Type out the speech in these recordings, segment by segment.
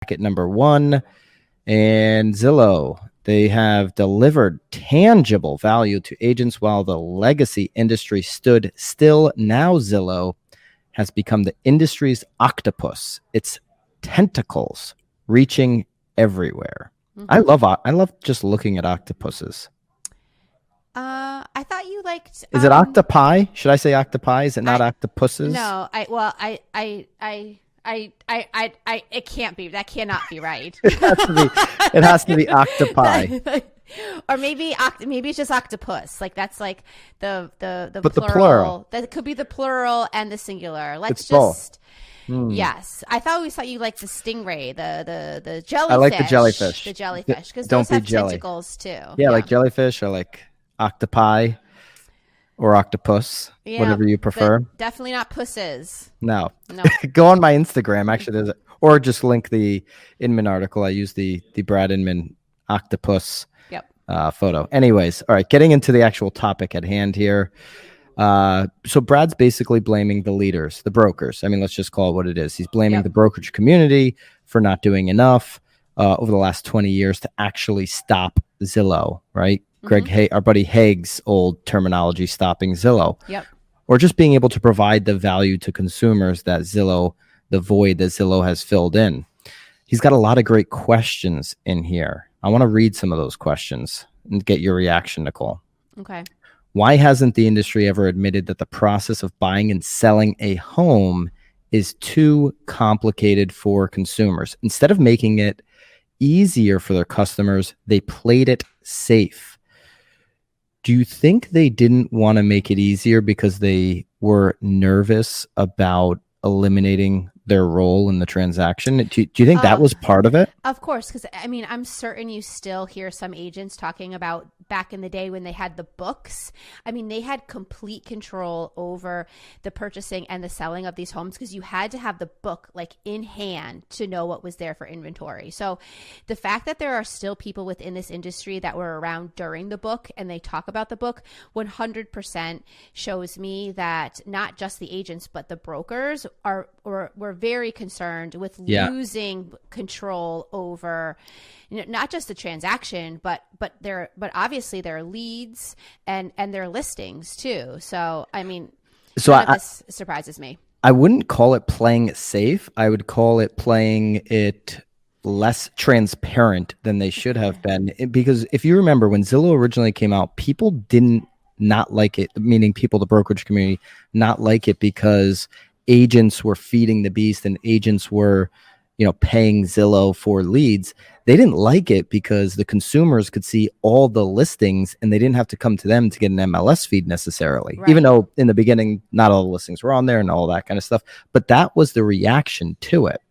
at number one. And Zillow, they have delivered tangible value to agents while the legacy industry stood still. Now Zillow has become the industry's octopus. Its tentacles reaching everywhere. Mm-hmm. I love just looking at octopuses. I thought you liked. Is it octopi? Should I say octopi? Is it not octopuses? No, it can't be. That cannot be right. It has to be octopi. Or maybe it's just octopus. Like that's like the but plural. The plural. That could be the plural and the singular. Let's it's just. Both. Yes, I thought you liked the stingray, the jellyfish. I like the jellyfish. The jellyfish because those have tentacles too. Yeah, like jellyfish or like octopi or octopus, whatever you prefer. Definitely not pusses. No. Go on my Instagram. Actually, or just link the Inman article. I use the Brad Inman octopus photo. Anyways, all right, getting into the actual topic at hand here. So Brad's basically blaming the leaders, the brokers. I mean, let's just call it what it is. He's blaming the brokerage community for not doing enough over the last 20 years to actually stop Zillow, right? Mm-hmm. Our buddy Haig's old terminology, stopping Zillow. Yep. Or just being able to provide the value to consumers that the void that Zillow has filled in. He's got a lot of great questions in here. I want to read some of those questions and get your reaction, Nicole. Okay. Why hasn't the industry ever admitted that the process of buying and selling a home is too complicated for consumers? Instead of making it easier for their customers, they played it safe. Do you think they didn't want to make it easier because they were nervous about eliminating their role in the transaction? Do you think that was part of it? Of course, because I mean, I'm certain you still hear some agents talking about back in the day when they had the books. I mean, they had complete control over the purchasing and the selling of these homes because you had to have the book like in hand to know what was there for inventory. So the fact that there are still people within this industry that were around during the book and they talk about the book 100% shows me that not just the agents, but the brokers were very concerned with losing control over not just the transaction, but obviously their leads and their listings too. So I mean, this surprises me. I wouldn't call it playing it safe. I would call it playing it less transparent than they should have been. Because if you remember when Zillow originally came out, people didn't not like it, meaning people, the brokerage community, not like it because agents were feeding the beast and agents were, paying Zillow for leads. They didn't like it because the consumers could see all the listings and they didn't have to come to them to get an MLS feed necessarily, right. Even though in the beginning, not all the listings were on there and all that kind of stuff. But that was the reaction to it.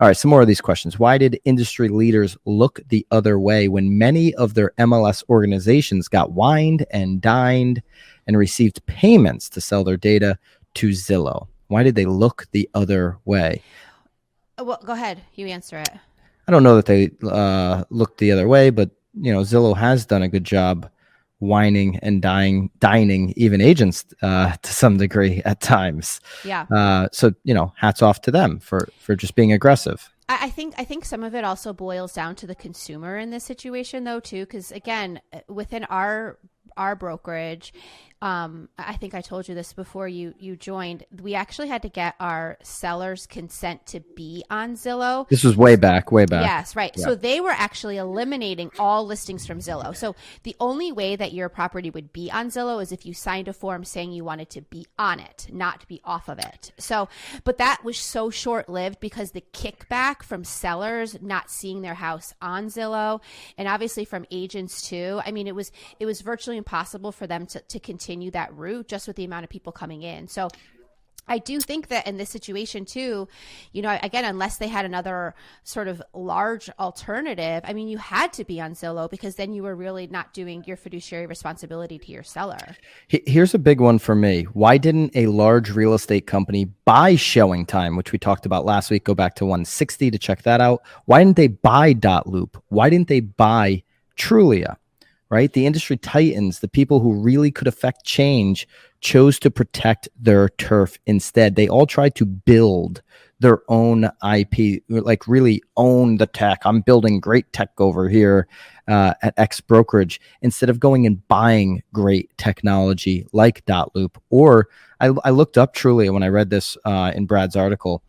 All right, some more of these questions. Why did industry leaders look the other way when many of their MLS organizations got wined and dined and received payments to sell their data to Zillow? Why did they look the other way? Well, go ahead. You answer it. I don't know that they looked the other way, but Zillow has done a good job whining and dining even agents to some degree at times. Yeah. So hats off to them for just being aggressive. I think some of it also boils down to the consumer in this situation though too, because again, within our brokerage, I think I told you this before you joined. We actually had to get our sellers' consent to be on Zillow. This was way back. Yes, right. Yeah. So they were actually eliminating all listings from Zillow. So the only way that your property would be on Zillow is if you signed a form saying you wanted to be on it, not to be off of it. So, but that was so short-lived because the kickback from sellers not seeing their house on Zillow, and obviously from agents too. I mean, it was virtually impossible for them to continue that route just with the amount of people coming in. So I do think that in this situation too, again, unless they had another sort of large alternative, I mean, you had to be on Zillow because then you were really not doing your fiduciary responsibility to your seller. Here's a big one for me. Why didn't a large real estate company buy Showing Time, which we talked about last week? Go back to 160 to check that out. Why didn't they buy Loop? Why didn't they buy Trulia? Right? The industry titans, the people who really could affect change, chose to protect their turf instead. They all tried to build their own IP, like really own the tech. I'm building great tech over here at X brokerage, instead of going and buying great technology like Dotloop. Or I looked up Trulia when I read this in Brad's article.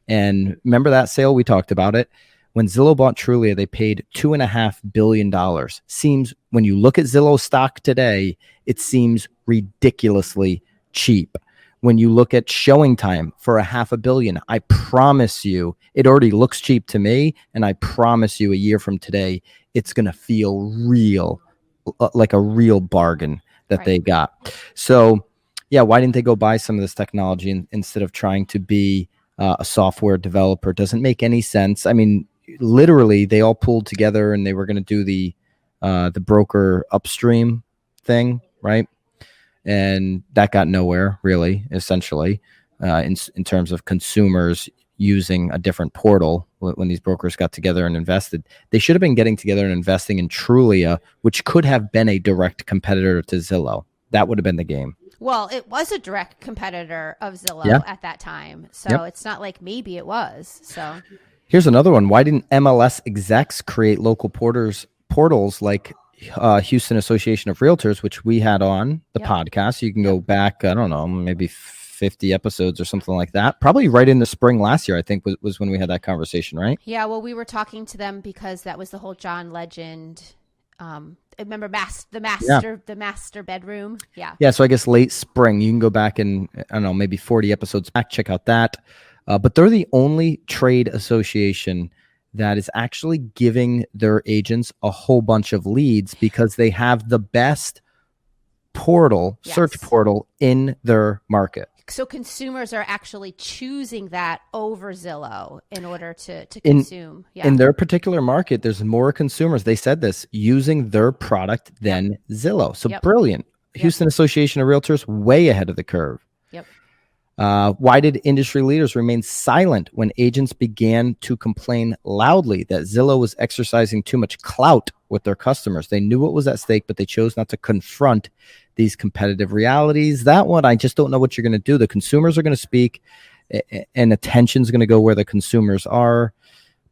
And remember that sale? We talked about it. When Zillow bought Trulia, they paid $2.5 billion. Seems, when you look at Zillow stock today, it seems ridiculously cheap. When you look at showing time for $500 million, I promise you, it already looks cheap to me. And I promise you, a year from today, it's going to feel real, like a real bargain that they got. So, yeah, why didn't they go buy some of this technology instead of trying to be a software developer? Doesn't make any sense. I mean, literally, they all pulled together and they were going to do the broker upstream thing, right? And that got nowhere, really, essentially, in terms of consumers using a different portal when these brokers got together and invested. They should have been getting together and investing in Trulia, which could have been a direct competitor to Zillow. That would have been the game. Well, it was a direct competitor of Zillow at that time. So it's not like maybe it was. So here's another one. Why didn't MLS execs create local portals like Houston Association of Realtors, which we had on the podcast? You can go back, I don't know, maybe 50 episodes or something like that. Probably right in the spring last year, I think, was when we had that conversation, right? Yeah, well, we were talking to them because that was the whole John Legend. Remember the master bedroom? Yeah. So I guess late spring. You can go back and, I don't know, maybe 40 episodes back, check out that. But they're the only trade association that is actually giving their agents a whole bunch of leads because they have the best search portal in their market. So consumers are actually choosing that over Zillow in order to consume. In their particular market, there's more consumers, they said this, using their product than Zillow. So brilliant. Houston Association of Realtors, way ahead of the curve. Why did industry leaders remain silent when agents began to complain loudly that Zillow was exercising too much clout with their customers? They knew what was at stake, but they chose not to confront these competitive realities. That one, I just don't know what you're going to do. The consumers are going to speak, and attention's going to go where the consumers are.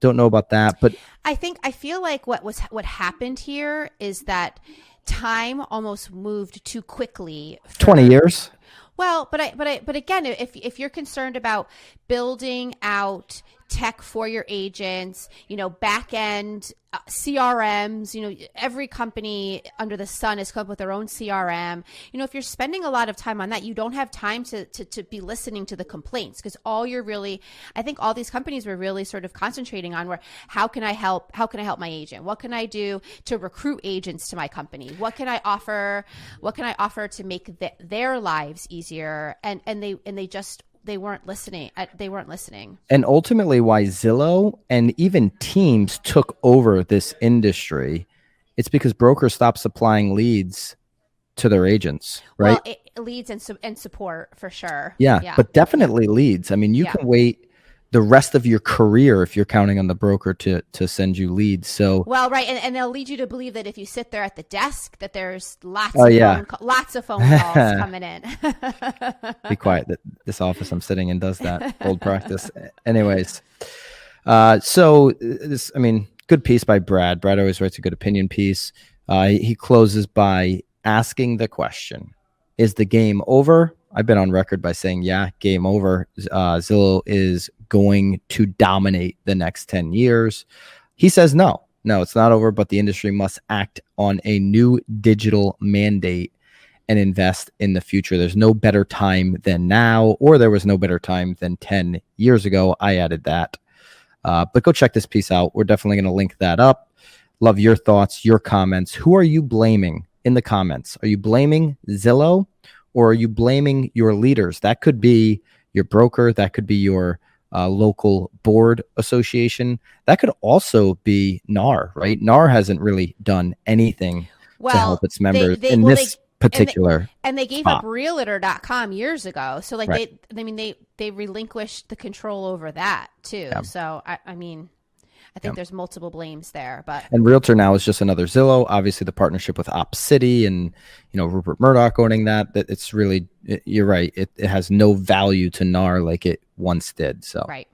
Don't know about that, but I feel like what happened here is that time almost moved too quickly. 20 years. Well, but again, if you're concerned about building out tech for your agents, back end CRMs, every company under the sun has come up with their own CRM. If you're spending a lot of time on that, you don't have time to be listening to the complaints, because I think all these companies were really sort of concentrating on how can I help my agent? What can I do to recruit agents to my company? What can I offer to make their lives easier? And they weren't listening. And ultimately, why Zillow and even teams took over this industry, it's because brokers stopped supplying leads to their agents, right? Well, leads and support for sure. Yeah, but definitely leads. I mean, you can wait the rest of your career if you're counting on the broker to send you leads. So right, and they'll lead you to believe that if you sit there at the desk, that there's lots of phone calls coming in. Be quiet. This office I'm sitting in does that. Old practice. Anyways, so this, good piece by Brad. Brad always writes a good opinion piece. He closes by asking the question: is the game over? I've been on record by saying, game over. Zillow is going to dominate the next 10 years. He says, no, it's not over, but the industry must act on a new digital mandate and invest in the future. There's no better time than now, or there was no better time than 10 years ago. I added that. But go check this piece out. We're definitely going to link that up. Love your thoughts, your comments. Who are you blaming in the comments? Are you blaming Zillow? Or are you blaming your leaders? That could be your broker. That could be your local board association. That could also be NAR, right? NAR hasn't really done anything to help its members in this particular and they gave up realtor.com years ago. So they relinquished the control over that too. Yeah. So I think there's multiple blames there, and Realtor now is just another Zillow. Obviously, the partnership with Op City and Rupert Murdoch owning that it's really, you're right. It has no value to NAR like it once did. So right.